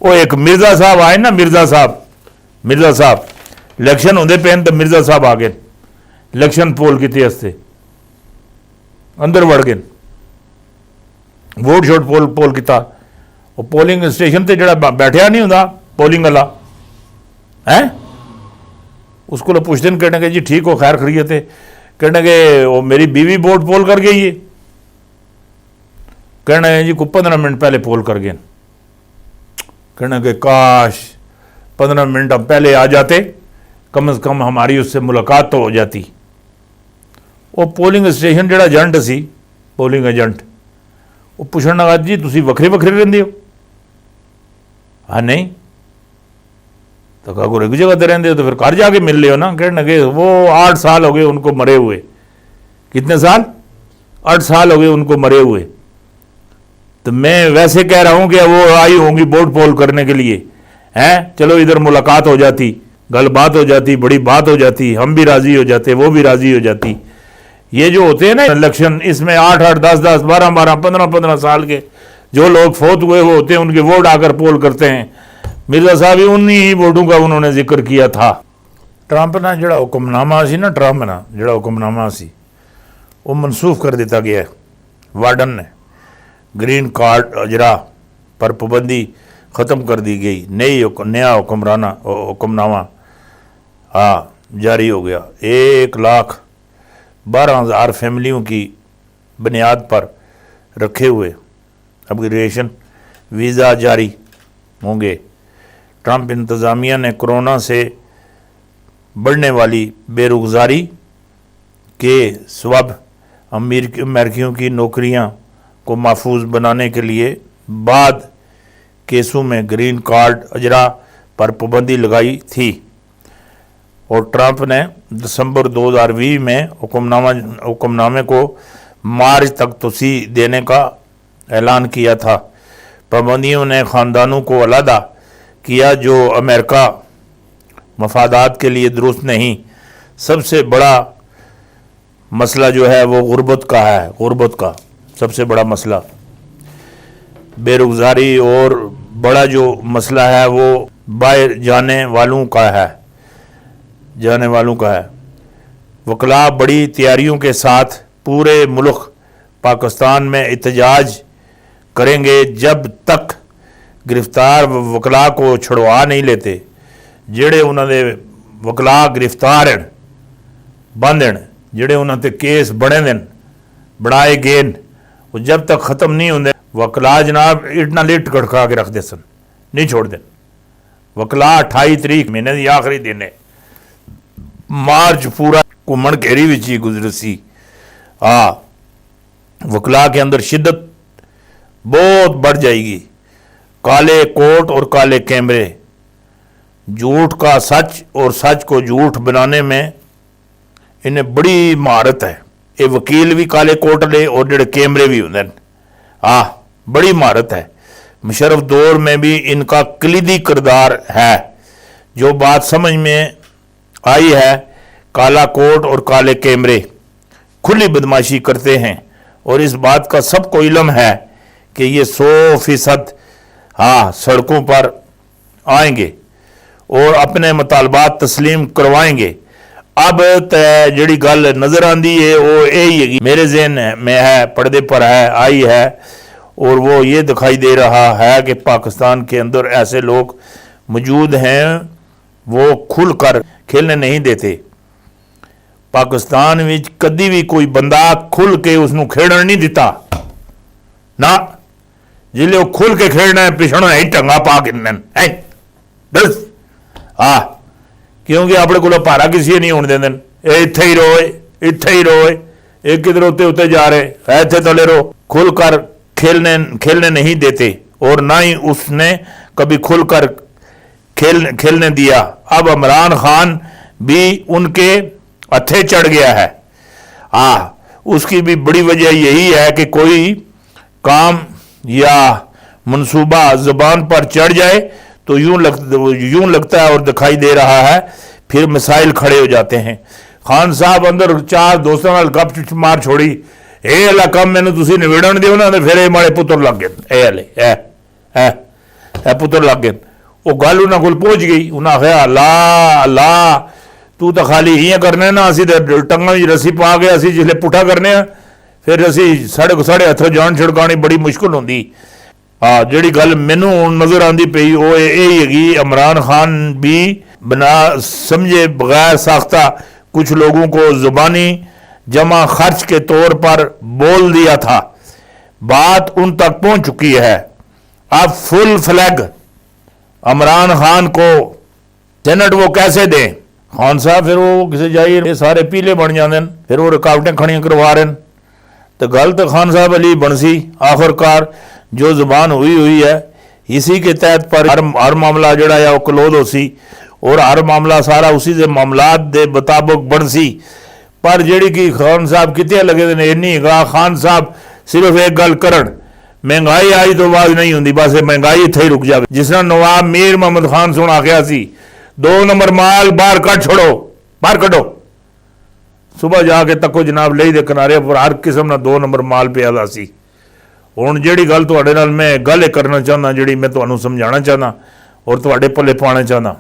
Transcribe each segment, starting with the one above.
वो एक मिर्जा साहब आए ना, मिर्जा साहब इलेक्शन होंदे पे तो मिर्जा साहब आ गए, इलेक्शन पोल की हस्ते अंदर वड़ गए, वोट शोट पोल किया। वो पोलिंग स्टेशन से जरा बैठा नहीं होंदा पोलिंग वाला है, उसको पुछते हैं, कहने के जी ठीक हो, खैर खरीयत है, कहने के वो मेरी बीवी वोट पोल कर गई है, कहने जी को 15 मिनट पहले पोल कर गए, कहने के काश 15 मिनट अब पहले आ जाते, कम से कम हमारी उससे मुलाकात तो हो जाती। वो पोलिंग स्टेशन जरा एजेंट सी, पोलिंग एजेंट, वो पूछने लगा जी तुसी वखरे वखरे रहिंदे हो? हाँ नहीं, तो कहा एक जगह रहते हो तो फिर घर जाके मिल लियो ना। कहने लगे वो 8 साल हो गए उनको मरे हुए। कितने साल? 8 साल हो गए उनको मरे हुए। तो मैं वैसे कह रहा हूं कि वो आई होंगी वोट पोल करने के लिए, हैं, चलो इधर मुलाकात हो जाती, गल बात हो जाती, बड़ी बात हो जाती, हम भी राजी हो जाते, वो भी राजी हो जाती। ये जो होते हैं ना इलेक्शन, इसमें 8-8, 10-10, 12-12, 15-15 साल के जो लोग फौत हुए वो होते हैं, उनके वोट आकर पोल करते हैं। मिर्जा साहब उन्हीं ही वोटों का उन्होंने जिक्र किया था। ट्रंप ना जड़ा हुक्मनामा सी ना, ट्रंप ना जड़ा हुक्मनामा सी वो मनसूख कर दिता गया है। वार्डन ने ग्रीन कार्ड अजरा पर पाबंदी ख़त्म कर दी गई। नया हुक्मनामा जारी हो गया। 1,12,000 फैमिलियों की बुनियाद पर रखे हुए अपग्रेडेशन वीज़ा जारी होंगे। ट्रंप इंतज़ामिया ने कोरोना से बढ़ने वाली बेरोज़गारी के सबब अमेरिकियों की नौकरियां को महफूज बनाने के लिए बाद केसों में ग्रीन कार्ड अजरा पर पाबंदी लगाई थी। और ट्रंप ने दिसंबर 2020 में हुक्मनामे को मार्च तक तोसी देने का ऐलान किया था। पाबंदियों ने ख़ानदानों को अलहदा किया जो अमेरिका मफादात के लिए दुरुस्त नहीं। सबसे बड़ा मसला जो है वो गुर्बत का है, गुर्बत का सबसे बड़ा मसला बेरोज़गारी, और बड़ा जो मसला है वो बाहर जाने वालों का है। वकला बड़ी तैयारियों के साथ पूरे मुल्क पाकिस्तान में एहतजाज करेंगे जब तक गिरफ्तार वकला को छुड़वा नहीं लेते। जेड़े उन्होंने वकला गिरफ्तार हैं बंद हैं, जेड़े उन्होंने केस बनाए गए वो जब तक ख़त्म नहीं होंगे वकला जनाब इतना लिट खड़का के रखते सन, नहीं छोड़ दें। वकला 28 तारीख महीने की आखिरी दिन है। मार्च पूरा घूमन घेरी विच ही गुजर सी। वकला के अंदर शिद्दत बहुत बढ़ जाएगी। काले कोट और काले कैमरे, झूठ का सच और सच को झूठ बनाने में इन्हें बड़ी महारत है। ये वकील भी काले कोट ले और जेड़े कैमरे भी होंगे, बड़ी महारत है। मुशर्रफ दौर में भी इनका कलीदी किरदार है। जो बात समझ में आई है, काला कोट और काले कैमरे खुली बदमाशी करते हैं और इस बात का सबको इल्म है कि ये 100% सड़कों पर आएंगे और अपने मुतालबात तस्लीम करवाएंगे। अब तय जड़ी गल नज़र आती है वो यही है, मेरे ज़हन में है, पर्दे पर है, आई है, और वो ये दिखाई दे रहा है कि पाकिस्तान के अंदर ऐसे लोग मौजूद हैं वो खुल कर खेलने नहीं देते। पाकिस्तान में कभी भी कोई बंदा खुल के उसनों खेड़न नहीं दिता ना, जिले वो खुल के खेलना है पिछड़ा है टंगा पा के बस क्योंकि अपने को भारा किसी नहीं होने देंगे। इत्थे ही रोए, एक किधर उत्ते जा रहे है, इत्थे तले रो। खुल कर खेलने नहीं देते और ना ही उसने कभी खुल कर खेलने दिया। अब इमरान खान भी उनके हथे चढ़ गया है। उसकी भी बड़ी वजह यही है कि कोई काम या मंसूबा ज़बान पर चढ़ जाए तो यूं लगता है और दिखाई दे रहा है, फिर मिसाइल खड़े हो जाते हैं। खान साहब अंदर 4 दोस्तों नाल गप मार छोड़ी, ये कम मैंने तुसी निवेड़न दियो ना, फिर ये माड़े पुत्र लग गए। है पुत्र लग गए। वो गल उन्होंने को पहुँच गई, उन्हें आख्या अल्लाह अल्लाह तू तो खाली इं करने ना, असी तो टंगा रस्सी पा के असी जिसले पुठा करने फिर असी साढ़े हथों जान छिड़कानी बड़ी मुश्किल होंगी। हाँ जी गल मैनू नज़र आती पई वो यही हैगी, इमरान खान भी बिना समझे बगैर साख्ता कुछ लोगों को ज़ुबानी जमा खर्च के तौर पर बोल दिया था, बात उन तक पहुंच चुकी है। अब फुल फ्लैग इमरान खान को सेनेट वो कैसे दें? खान साहब फिर वो किसी जाइए ये सारे पीले बन जाते हैं, फिर वो रुकावटें खड़ियां करवा रहे हैं। तो गल तो खान साहब अली बनसी, आखिरकार जो जुबान हुई है इसी के तहत पर हर मामला जड़ा है वो क्लोज हो सी, और हर मामला सारा उसी के मामलात दे मुताबिक बन सी। पर जी कि खान साहब कितने लगे ने इन्नी गा, खान साहब सिर्फ एक गल करन, महंगाई आई तो बात नहीं होंगी, बस महंगाई इत्थे ही रुक जाए। जिस तरह नवाब मीर मोहम्मद खान सुन आख्या सी 2 नंबर माल बाहर कट छोड़ो, बाहर कटो। सुबह जाके तको जनाब लही दे किनारे पर हर किस्म का 2 नंबर माल पिया सी। हुण जिहड़ी गल तुहाडे नाल मैं गल करना चाहना, जिहड़ी मैं तुहानूं समझाना चाहना और तुहाडे पल्ले पाना चाहना,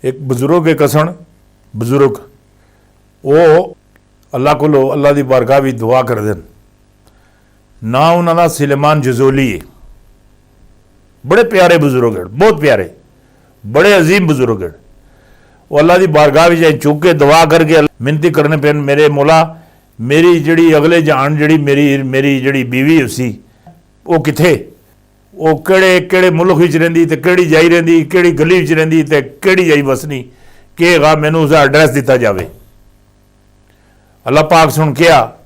एक बजुर्ग एक हसन बजुर्ग वो अल्लाह को अल्लाह की बारगाह भी दुआ कर देन। ना उन्होंने सुलेमान जजोली है, बड़े प्यारे बुजुर्ग हैं, बहुत प्यारे, बड़े अजीम बुजुर्ग हैं। वो अल्लाह की बारगाह भी चुक के दुआ करके मिनती करने पे, मेरे मौला मेरी जड़ी अगले जान जड़ी मेरी जड़ी बीवी उसी वो किथे, वो केड़े मुल्क विच रहिंदी ते केड़ी जाई रहिंदी, केड़ी गली विच रहिंदी ते केड़ी जाई वसनी, कहेगा मैनू उसका एड्रैस दिता जाए। अल्लाह पाक सुन क्या,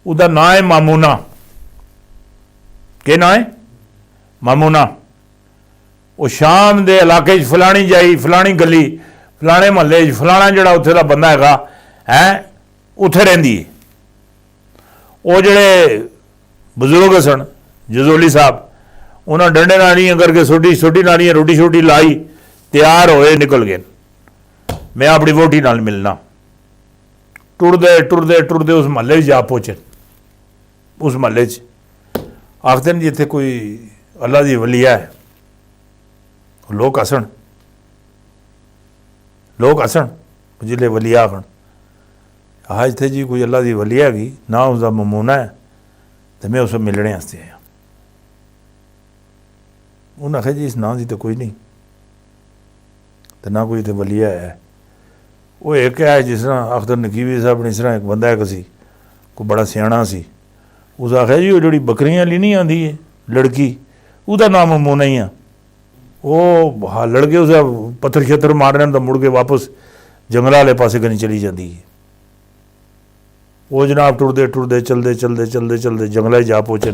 उसका नाम है मामूना। के नाम है? मामूना। वो शाम के इलाके फलानी जाई, फलानी गली, फलाने महल्ले फलाना जड़ा उत्थे दा बंदा है उत्थे रहिंदी है। वो जड़े बजुर्ग सन जजोली साहब, उन्हें डंडे नालियां करके छोटी नालियां रोटी शोटी लाई, तैयार होए निकल गए, मैं अपनी वोटी नाल मिलना। टुरदे उस महल्ले जा पहुंचे। उस महल्ले आखते हैं जिथे कोई अल्लाह की वलिया है, लोग हसन जिले वलिया आखन हाँ इतने जी कोई अल्लाह की वलिया हैगी, ना उसका ममूना है तो मैं उस मिलने वास्ते आया। उन्हें आखिया जी इस नाम की तो कोई नहीं, तो ना कोई तो वलिया है। वो एक है जिस तरह अख्तर नकीवी साहब ने, इस तरह एक बंदा एक सी कोई बड़ा सियाणा सी, उस आख्या जी वो जी बकरियां ली नहीं आती है लड़की, उसका नाम ममूना ही है। वो हाँ लड़के उसे पत्थर शत्थर मारने तो मुड़ के वापस जंगल वाले पासे कहीं चली जाती है। वो जनाब टुरदे चलते जंगल जा पहुँचे।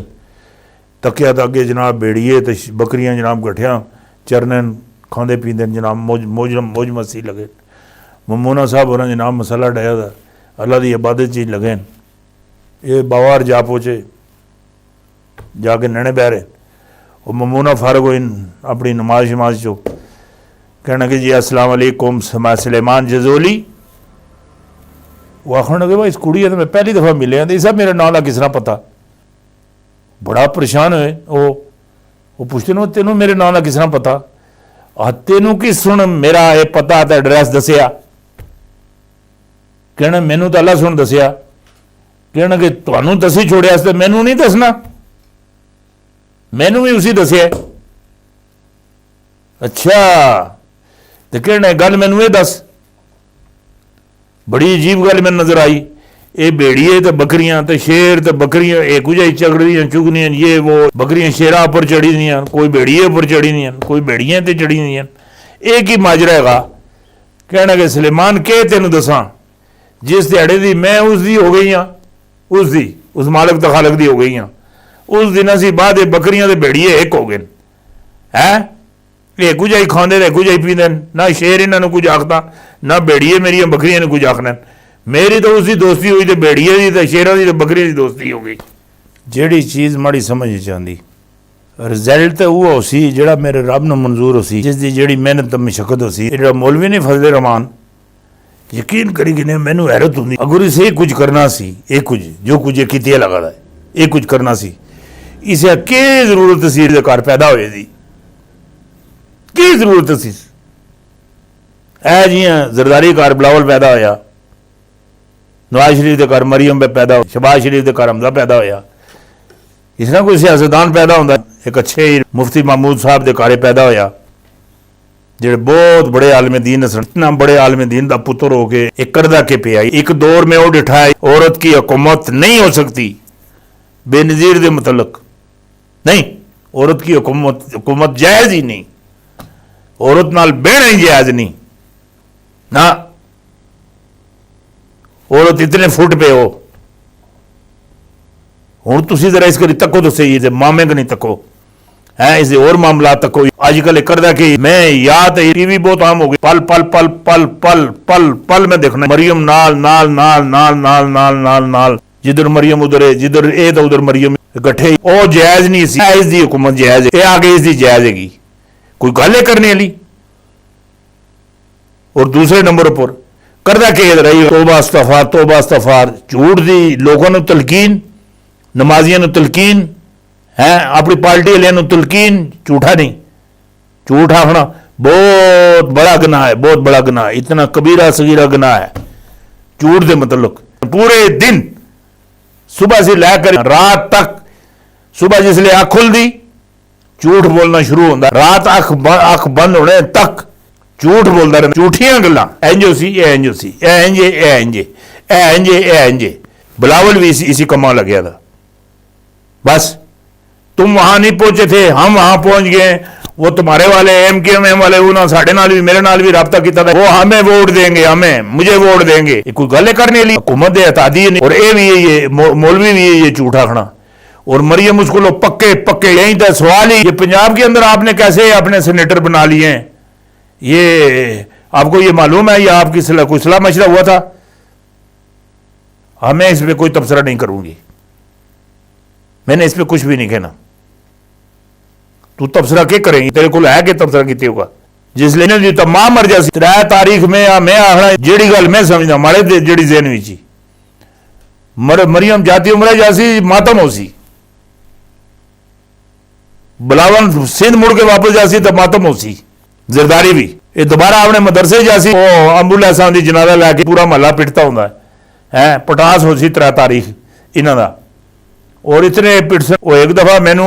तकिया तो अगे जनाब बेड़िए तो बकरियां जनाब गठिया चरने खाते पीते जनाब मौज मस्ती लगे। ममूना साहब और जनाब मसाला डाया था, अल्लाह की इबादत चीज लगे। ये बावार जा पहुँचे, जाके नैने बह रहे। वो ममूना फारग हो अपनी नमाज चो, कहना कि जी अस्सलाम वालेकुम सुलेमान जजोली। वो आखन लगे भाई इस कुड़ी है तो मैं पहली दफ़ा मिले, तो सब मेरे नाम का किस तरह पता। बड़ा परेशान हुए वो पूछते ना तेनों मेरे नाम का किस तरह पता? तेनों कि सुन मेरा ये पता तो एड्रैस दसिया। कहना मैनू तो अल्लाह सुन दसिया। कहना कि तुहानू दसी छोड़िया तो मैनू नहीं दसना, मैनू भी उसी दसिया। अच्छा तो कहना गल मैनू ये दस। बड़ी अजीब गल मैंने नजर आई। ये भेड़िए तो बकरियां तो शेर तो बकरियां एक ही चगड़ियां चुगनियां, ये वो बकरियां शेरा उपर चढ़ी दियां, कोई भेड़िए उपर चढ़ी दियां, कोई भेड़ियां ते चढ़ी दियां। एक ही माजरा है। कहना कि सुलेमान के तेन दसा जिस दिहाड़े दी मैं उसकी हो गई हाँ, उस मालक तो खालक दी हो गई हाँ, उस दिन असी बाद बकरियां ते भेड़िए एक हो गए है। ये कुछ ही खाते थे कुछ ही पीते, ना शेर इन्होंने कुछ आखता ना भेड़िए मेरिया बकरियां ने कुछ आखना। मेरी तो उसकी दोस्ती हुई तो भेड़िए की तो शेरों की तो बकरियों की दोस्ती हो गई। जिहड़ी चीज़ माड़ी समझ चाहती रिजल्ट तो वो हो सी जिहड़ा मेरे रब नूं मंजूर हो सी, जिसकी जिहड़ी मेहनत मशक्कत हो सी। जिहड़ा मौलवी ने फजले रहमान यकीन करी कि मैनू हैरत होंदी, अगर इसे कुछ करना सी, ये कुछ जो कुछ ये कीतिया लगा है ये कुछ करना सी, इसे के जरूरत सी घर पैदा होए दी। की जरूरत सी? ऐ जियां जरदारी घर बिलावल पैदा होया, नवाज शरीफ के घर मरीम पैदा हो, शहबाज शरीफ के घर हमजा पैदा होया, इस तरह कोई सियासतदान पैदा होंदा। एक अच्छे मुफ्ती महमूद साहब के घर पैदा होया, जेड़े बहुत बड़े आलम दीन सन। इतना बड़े आलम दीन का पुत्र हो के एक करदा के पे आई। एक दौर में वो डिठा है औरत की हुकूमत नहीं हो सकती बेनजीर के मुतलक, नहीं, औरत की हुकूमत जायज़ ही नहीं, औरत नाल बहना ही जायज़ नहीं ना। औरत इतने फुट पे हो। हुण तुसीं जरा इस करी तको तो सही है, मामे को नहीं तको है, इसे और मामला तको। आजकल करदा कि मैं याद है, टीवी बहुत आम हो गई, पल पल पल पल पल पल पल में देखना मरियम नाल नाल नाल नाल नाल नाल नाल नाल, जिधर मरियम उधर है, जिधर ए तो उधर मरियम इकट्ठे। ओ जायज नहीं सी, इसकी हुकूमत जायज है, आगे इसकी जायज हैगी, कोई गल है करने वाली। और दूसरे नंबर पर करदा के रही तोबा इस्तफार, तोबा इस्तफार, झूठ दी लोगों ने तलकीन, नमाजियों ने तलकीन है, अपनी पार्टी वाले तलकीन। झूठा नहीं, झूठ आखना बहुत बड़ा गुनाह है, बहुत बड़ा गुनाह है, इतना कबीरा सगीरा गुनाह है झूठ के मतलब। पूरे दिन सुबह से लेकर रात तक, सुबह जिसले अख खुलती झूठ बोलना शुरू होता, रात अख बंद होने तक झूठ बोलता रहा, झूठियां गल्लां, इंजो सी ए इंजो सी, ए इंजे ए इंजे ए इंजे ए इंजे। बिलावल भी इसी कमा लग्या था। बस तुम वहां नहीं पहुंचे थे, हम वहां पहुंच गए। वो तुम्हारे वाले MKM वाले उन्होंने साढ़े नाल भी मेरे नाल भी रब्ता किया था, वो हमें वोट देंगे, हमें मुझे वोट देंगे। ये कोई गल करने ली हुकूमत एहतादी नहीं। और ये भी ये मौलवी भी ये झूठा खड़ा। और मरियम उसको लोग पक्के पक्के, यही तो सवाल ही, ये पंजाब के अंदर आपने कैसे अपने सेनेटर बना लिए हैं? ये आपको ये मालूम है, ये आपकी कोई सलाह मशवरा हुआ था? हमें इस पर कोई तबसरा नहीं करूंगी, मैंने इस पर कुछ भी नहीं कहना। तू तबसरा क्या करेंगी? तेरे को है कि तबसरा कितने होगा? जिसले ने तमाम मर जासी 3 तारीख में मैं आखना जेड़ी गल मैं समझना माड़े जेड़ी जेन विच मरियम जाती उमरा जासी, मातम हो सी, बिलावल सिंध मुड़ के वापस जासी तो मातम हो सी, जरदारी भी ये दोबारा अपने मदरसे जासी, वो अम्बुला साहब की जनाजा लैके पूरा महला पिटता होंगे है, पटास हो सी 3 तारीख इन्हों का। और इतने पिट वो एक दफा मैनू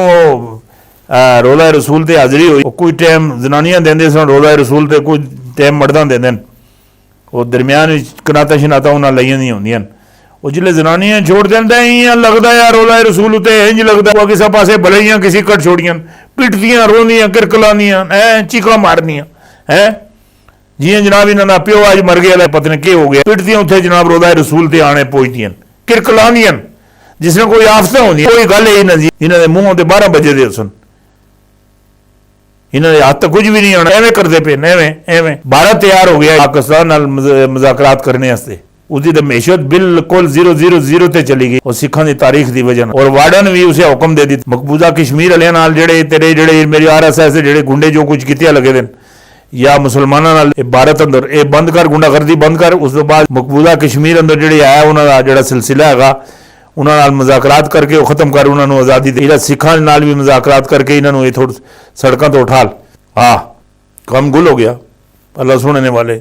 रोज़ा रसूल ते हाज़री हुई, कोई टाइम जनानियां देंदे सन रोज़ा रसूल ते, कोई टाइम मर्दां देंदे न, वो दरम्यान कनाता शनाता उन्हें लईयां नहीं होंदियां। वो जिसले जनानियां छोड़ देंदे इयां लगदा यार रोज़ा रसूल ते इंज लगदा वो किसी पासे भलाइयां किसी कट छोड़ियां, पिटदियां रोंदियां किरकलांदियां हैं, चीखां मारनियां हैं, जियां जनाब इन्होंने प्यो अज मर गया पता नहीं क्या हो गया, पिटदियां उत्थे जनाब रोज़ा रसूल ते आने पहुंचदियां किरकलांदियां, जिसने कोई आफत होंगी कोई गल ही नहीं। इन्होंने मुंह ते 12 बजे दे सन, इन्होंने हाथ तक कुछ भी नहीं आना, एवं करते पे एवं एवं। भारत तैयार हो गया पाकिस्तान नाल मुज़ाकरात करने वास्ते, उसकी तो मैशत बिल्कुल 000 ते चली गई और सिखों की तारीख की वजह। और वार्डन भी उसे हुक्म दे दी मकबूजा कश्मीर वाले नाल जेड़े तेरे जेड़े मेरी RSS जेड़े गुंडे जो कुछ कितिया लगे दिन या मुसलमानों नाल भारत अंदर ये बंद कर, गुंडागर्दी बंद कर। उस तो बाद मकबूजा कश्मीर अंदर जेड़े आया उन्होंने जेड़ा सिलसिला है उन्होंने मुज़ाकरात करके वो खत्म कर, उन्होंने आज़ादी दी। सिखा नाल भी मुज़ाकरात करके इन्होंने थोड़ी सड़कों तो उठा, हाँ काम गुल हो गया। अल्लाह सुनने वाले